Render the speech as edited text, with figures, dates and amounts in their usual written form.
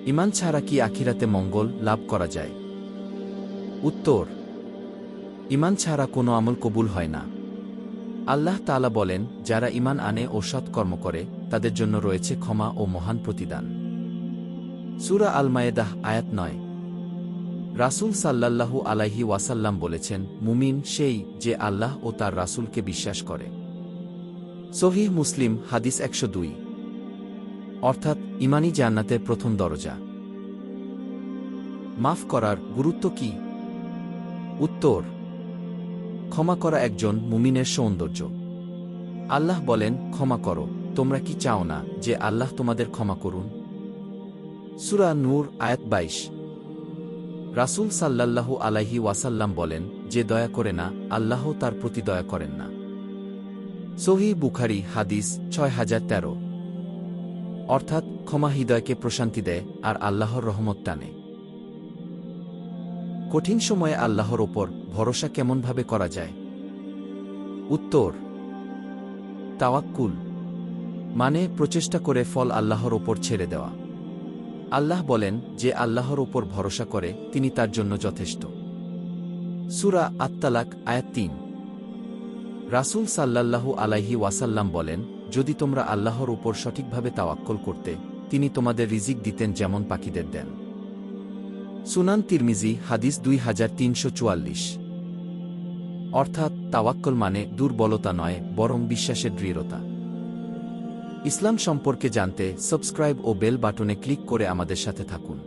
ঈমান ছাড়া কি আখিরাতে মঙ্গল লাভ করা যায়? উত্তর: ঈমান ছাড়া কোনো আমল কবুল হয় না। আল্লাহ তাআলা বলেন, যারা ঈমান আনে ও সৎকর্ম করে তাদের জন্য রয়েছে ক্ষমা ও মহান প্রতিদান। সূরা আল-মায়েদাহ আয়াত ৯। রাসূল সাল্লাল্লাহু আলাইহি ওয়াসাল্লাম বলেছেন, মুমিন সেই যে আল্লাহ ও তার রাসূলকে বিশ্বাস করে। সহিহ মুসলিম হাদিস ১০২। অর্থাৎ ঈমানই জান্নাতের প্রথম দরজা। মাফ করার গুরুত্ব কি? উত্তর: ক্ষমা করা একজন মুমিনের সৌন্দর্য। আল্লাহ বলেন, ক্ষমা করো, তোমরা কি চাও না যে আল্লাহ তোমাদের ক্ষমা করুন? সূরা নূর আয়াত ২২। রাসূল সাল্লাল্লাহু আলাইহি ওয়াসাল্লাম বলেন, যে দয়া করে না, আল্লাহও তার প্রতি দয়া করেন না। সহিহ বুখারী হাদিস ৬০১৩। অর্থাৎ ক্ষমা হৃদয়কে প্রশান্তি দেয় আর আল্লাহর রহমত টানে। কঠিন সময়ে আল্লাহর ওপর ভরসা কেমনভাবে করা যায়? উত্তর: তাওয়াক্কুল মানে প্রচেষ্টা করে ফল আল্লাহর ওপর ছেড়ে দেওয়া। আল্লাহ বলেন, যে আল্লাহর ওপর ভরসা করে তিনি তার জন্য যথেষ্ট। সূরা আত-তালাক আয়াত ৩। রাসূল সাল্লাল্লাহু আলাইহি ওয়াসাল্লাম বলেন, যদি তোমরা আল্লাহর উপর সঠিকভাবে তাওয়াক্কুল করতে, তিনি তোমাদের রিজিক দিতেন যেমন পাখিদের দেন। সুনান তিরমিজি হাদিস ২৩৪৪। অর্থাৎ তাওয়াক্কুল মানে দুর্বলতা নয়, বরং বিশ্বাসের দৃঢ়তা। ইসলাম সম্পর্কে জানতে সাবস্ক্রাইব ও বেল বাটনে ক্লিক করে আমাদের সাথে থাকুন।